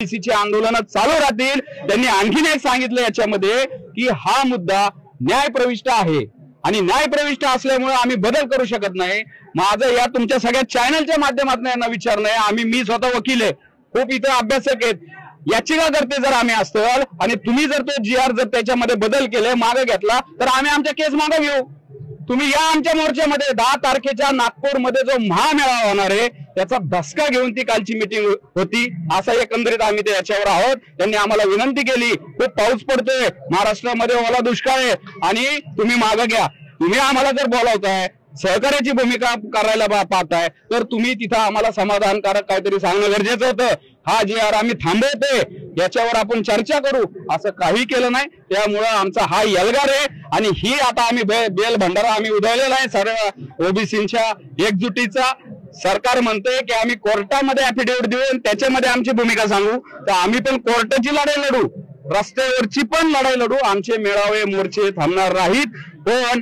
ओबीसीची आंदोलन चालू राहतील। त्यांनी आणखीन एक सांगितलं याच्यामध्ये की हा मुद्दा न्याय प्रविष्ट आहे आणि न्याय प्रविष्ट असल्यामुळे आम्ही बदल करू शकत नाही। माझं या तुमच्या सगळ्या चॅनलच्या माध्यमातून यांना विचारणं आहे, मी स्वतः वकील आहे, खूप इथं अभ्यासक आहेत, याचिका करते जर आम्ही असतल आणि तुम्ही जर तो GR जर त्याच्यामध्ये बदल केले मागे घेतला तर आम्ही आमच्या केस मागे घेऊ। तुम्ही या आमच्या मोर्चामध्ये 10 तारखेच्या नागपूरमध्ये जो महामेळावा होणार आहे त्याचा धसका घेऊन ती कालची मीटिंग होती, असा एकंदरीत आम्ही ते याच्यावर आहोत। त्यांनी आम्हाला विनंती केली, खूप पाऊस पडतोय महाराष्ट्रामध्ये, ओला दुष्काळ आहे आणि तुम्ही मागे घ्या। तुम्ही आम्हाला जर बोलावताय, सहकार्याची भूमिका करायला पाहताय तर तुम्ही तिथं आम्हाला समाधानकारक काहीतरी सांगणं गरजेचं होतं। हा GR आम्ही थांबवतोय, याच्यावर आपण चर्चा करू, असं काही केलं नाही। त्यामुळे आमचा हा एल्गार आहे आणि ही आता आम्ही बेल भंडारा आम्ही उधळलेला आहे सर्व ओबीसींच्या एकजुटीचा। सरकार म्हणतोय की आम्ही कोर्टामध्ये ऍफिडेव्हिट देऊ आणि त्याच्यामध्ये आमची भूमिका सांगू, तर आम्ही पण कोर्टाची लढाई लढू, रस्त्यावरची पण लढाई लढू। आमचे मेळावे मोर्चे थांबणार नाहीत। पण